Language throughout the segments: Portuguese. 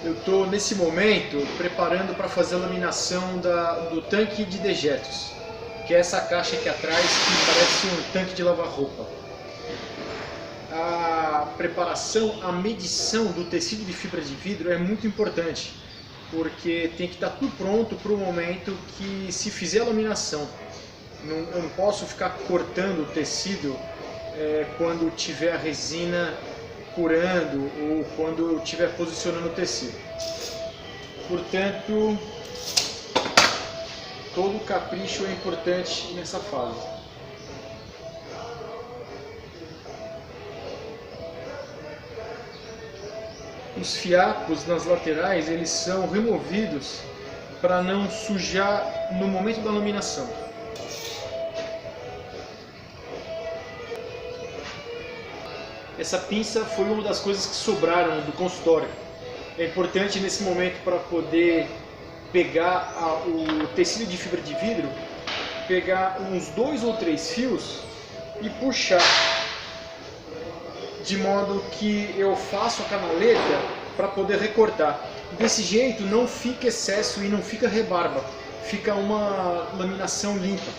Eu estou nesse momento preparando para fazer a laminação do tanque de dejetos, que é essa caixa aqui atrás que parece um tanque de lavar roupa. A preparação, a medição do tecido de fibra de vidro é muito importante, porque tem que estar tudo pronto para o momento que se fizer a laminação. Eu não posso ficar cortando o tecido quando tiver a resina curando ou quando eu estiver posicionando o tecido. Portanto, todo capricho é importante nessa fase. Os fiapos nas laterais, eles são removidos para não sujar no momento da laminação. Essa pinça foi uma das coisas que sobraram do consultório. É importante nesse momento, para poder pegar o tecido de fibra de vidro, pegar uns 2 ou 3 fios e puxar, de modo que eu faço a canaleta para poder recortar. Desse jeito não fica excesso e não fica rebarba, fica uma laminação limpa.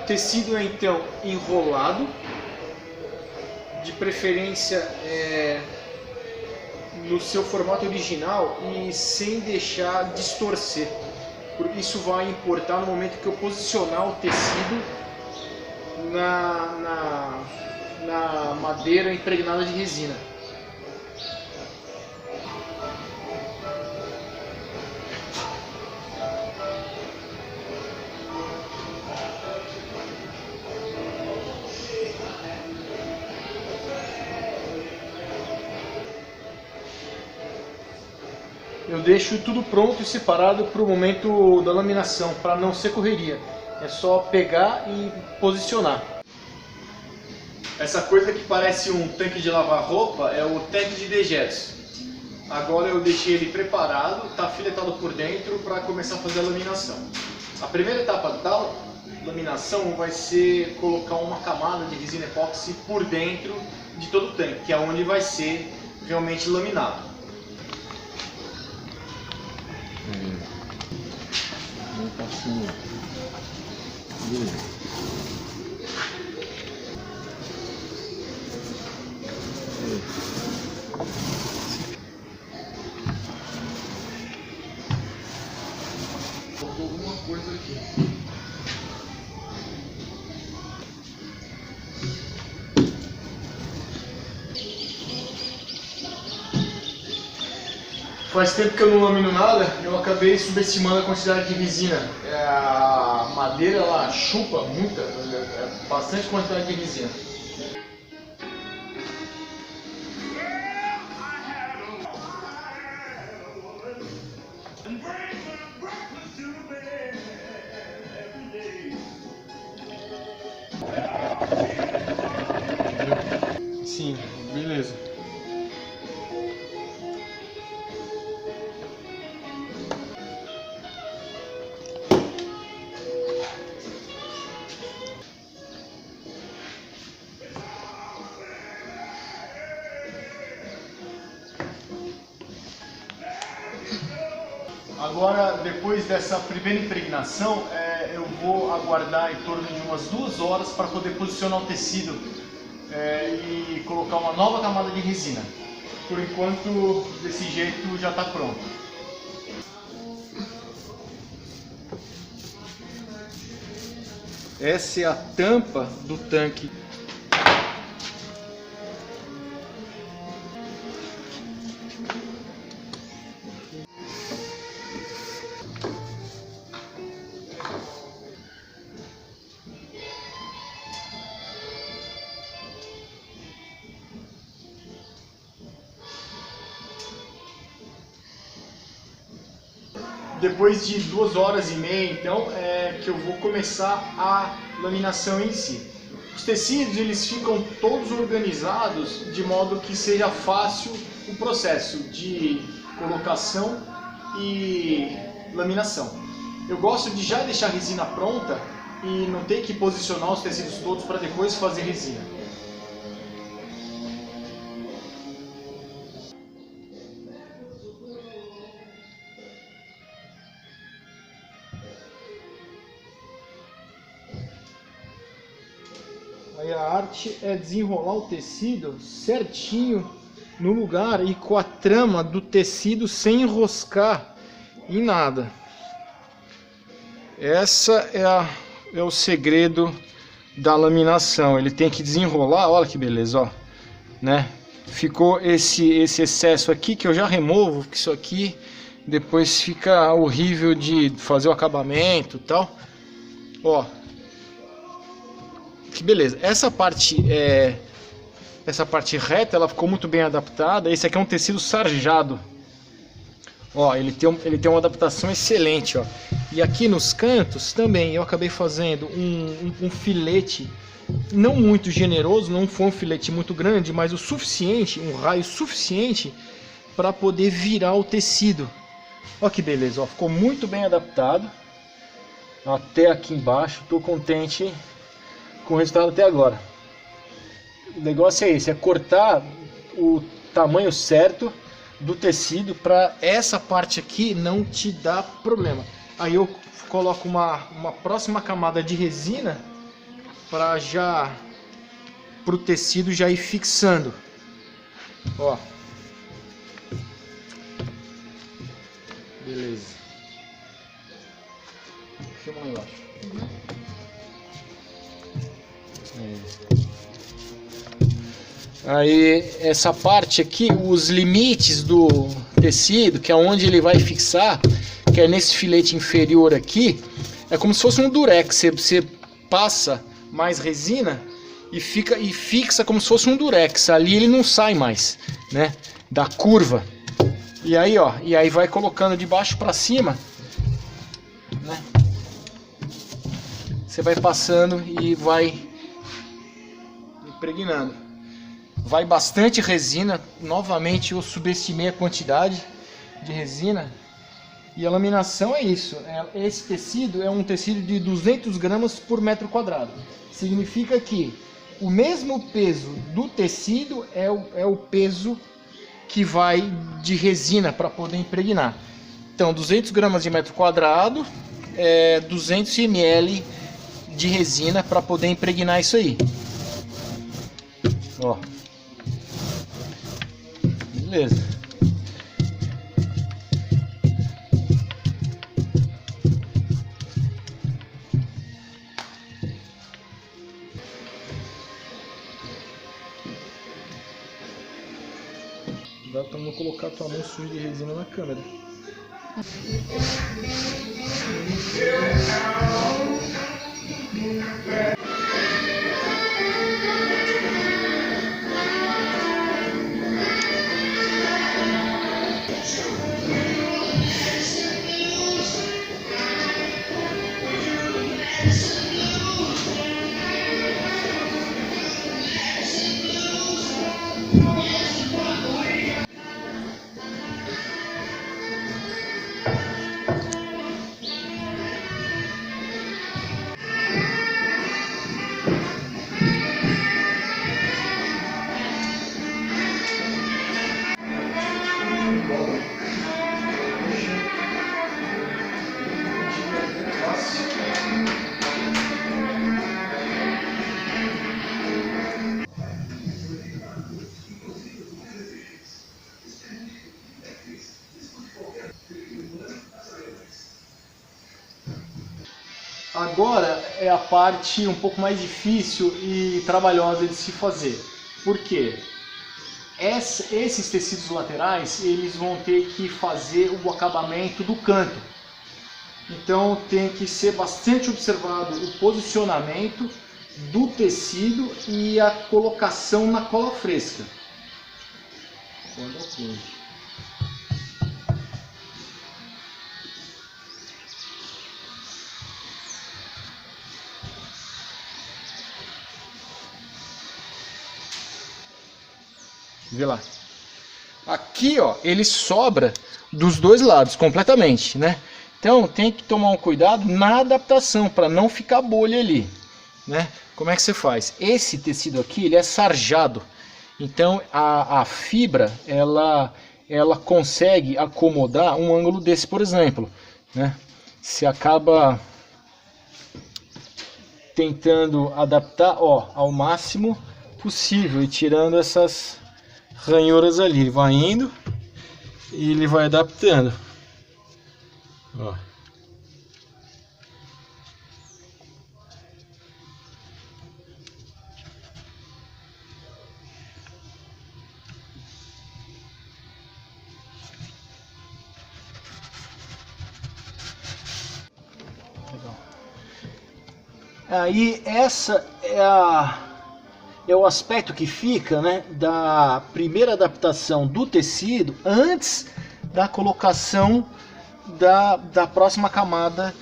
O tecido é então enrolado, de preferência no seu formato original e sem deixar distorcer. Isso vai importar no momento que eu posicionar o tecido na madeira impregnada de resina. Eu deixo tudo pronto e separado para o momento da laminação, para não ser correria. É só pegar e posicionar. Essa coisa que parece um tanque de lavar roupa é o tanque de dejetos. Agora eu deixei ele preparado, está afiletado por dentro para começar a fazer a laminação. A primeira etapa da laminação vai ser colocar uma camada de resina epóxi por dentro de todo o tanque, que é onde vai ser realmente laminado. Faltou alguma coisa aqui. Faz tempo que eu não lamino nada, eu acabei subestimando a quantidade de resina. A madeira ela chupa muita, bastante quantidade de resina. Sim, beleza. Agora, depois dessa primeira impregnação, eu vou aguardar em torno de umas 2 horas para poder posicionar o tecido e colocar uma nova camada de resina. Por enquanto, desse jeito já está pronto. Essa é a tampa do tanque. Depois de 2 horas e meia, então, que eu vou começar a laminação em si. Os tecidos eles ficam todos organizados de modo que seja fácil o processo de colocação e laminação. Eu gosto de já deixar a resina pronta e não ter que posicionar os tecidos todos para depois fazer resina. Aí a arte é desenrolar o tecido certinho no lugar e com a trama do tecido sem enroscar em nada. Essa é o segredo da laminação. Ele tem que desenrolar, olha que beleza, ó, né? Ficou esse excesso aqui que eu já removo, porque isso aqui depois fica horrível de fazer o acabamento e tal. Ó, que beleza. Essa parte reta, ela ficou muito bem adaptada. Esse aqui é um tecido sarjado. Ó, ele tem uma adaptação excelente, ó. E aqui nos cantos também eu acabei fazendo um filete, não muito generoso, não foi um filete muito grande, mas o suficiente, um raio suficiente para poder virar o tecido. Ó que beleza, ó, ficou muito bem adaptado até aqui embaixo. Tô contente com o resultado até agora. O negócio é esse, é cortar o tamanho certo do tecido para essa parte aqui não te dar problema. Aí eu coloco uma próxima camada de resina para o tecido já ir fixando. Ó, beleza. Filma lá embaixo. Aí essa parte aqui, os limites do tecido, que é onde ele vai fixar, que é nesse filete inferior aqui, é como se fosse um durex. Você passa mais resina e fixa como se fosse um durex. Ali ele não sai mais, né, da curva. E aí, ó, vai colocando de baixo para cima, né? Você vai passando e vai impregnando. Vai bastante resina. Novamente eu subestimei a quantidade de resina. E a laminação é isso. Esse tecido é um tecido de 200 gramas por metro quadrado. Significa que o mesmo peso do tecido é o peso que vai de resina para poder impregnar. Então 200 gramas de metro quadrado é 200 ml de resina para poder impregnar isso aí. Ó. Beleza. Dá pra não colocar tua mão suja de resina na câmera. Agora é a parte um pouco mais difícil e trabalhosa de se fazer. Por quê? Esses tecidos laterais, eles vão ter que fazer o acabamento do canto. Então tem que ser bastante observado o posicionamento do tecido e a colocação na cola fresca. Vê lá. Aqui, ó, ele sobra dos dois lados completamente, né? Então tem que tomar um cuidado na adaptação para não ficar bolha ali, né? Como é que você faz? Esse tecido aqui ele é sarjado, então a fibra ela consegue acomodar um ângulo desse, por exemplo, né? Se acaba tentando adaptar, ó, ao máximo possível e tirando essas ranhuras ali. Ele vai indo e ele vai adaptando. Ó. Legal. Aí essa é o aspecto que fica, né, da primeira adaptação do tecido antes da colocação da próxima camada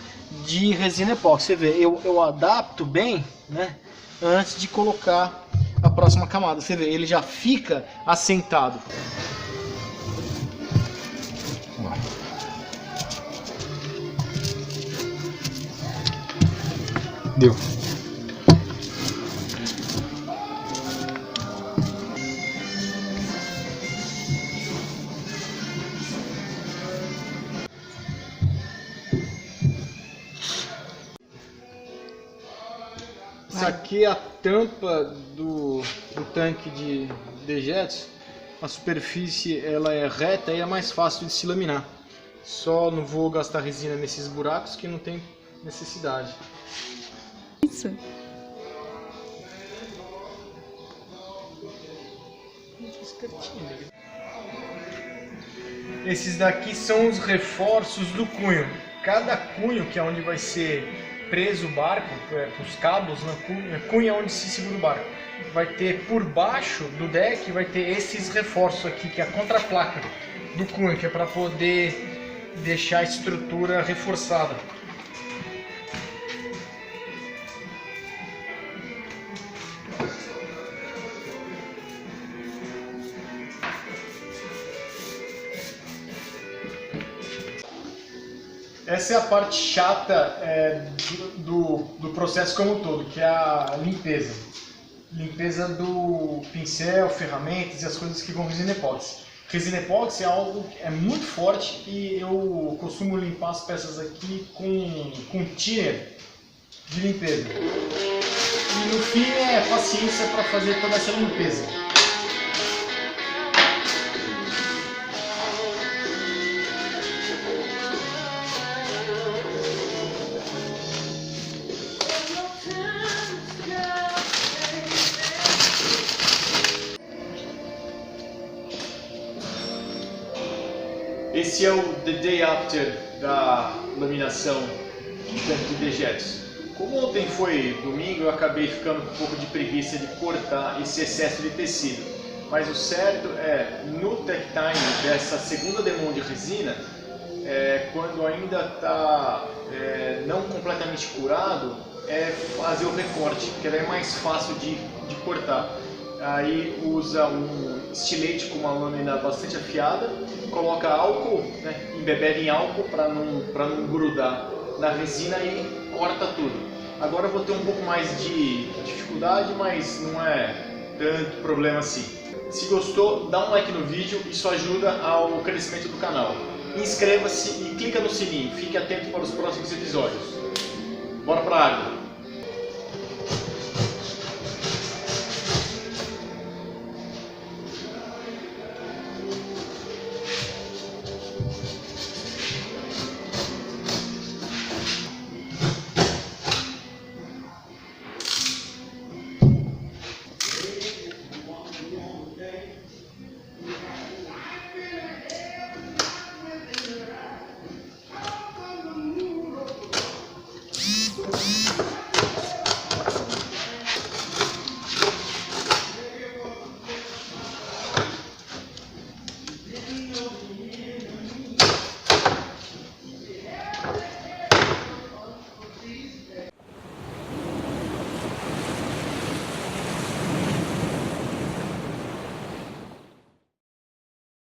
de resina epóxi. Você vê, eu adapto bem, né, antes de colocar a próxima camada. Você vê, ele já fica assentado. Deu. Isso aqui é a tampa do tanque de dejetos. A superfície ela é reta e é mais fácil de se laminar. Só não vou gastar resina nesses buracos que não tem necessidade. Isso. Esses daqui são os reforços do cunho. Cada cunho, que é onde vai ser preso o barco, os cabos, né? Cunho é onde se segura o barco. Vai ter por baixo do deck, vai ter esses reforços aqui, que é a contraplaca do cunho, que é para poder deixar a estrutura reforçada. Essa é a parte chata do processo como um todo, que é a limpeza. Limpeza do pincel, ferramentas e as coisas que vão resina epóxi. Resina epóxi é algo que é muito forte e eu costumo limpar as peças aqui com thinner de limpeza. E no fim é paciência para fazer toda essa limpeza. Esse é o The Day After da laminação do tanque de dejetos. Como ontem foi domingo, eu acabei ficando com um pouco de preguiça de cortar esse excesso de tecido. Mas o certo é, no tech time dessa segunda demão de resina, quando ainda está não completamente curado, é fazer o recorte, que é mais fácil de cortar. Aí usa um estilete com uma lâmina bastante afiada, coloca álcool, né, embebeda em álcool para não grudar na resina e corta tudo. Agora eu vou ter um pouco mais de dificuldade, mas não é tanto problema assim. Se gostou, dá um like no vídeo, isso ajuda ao crescimento do canal. Inscreva-se e clica no sininho, fique atento para os próximos episódios. Bora pra água!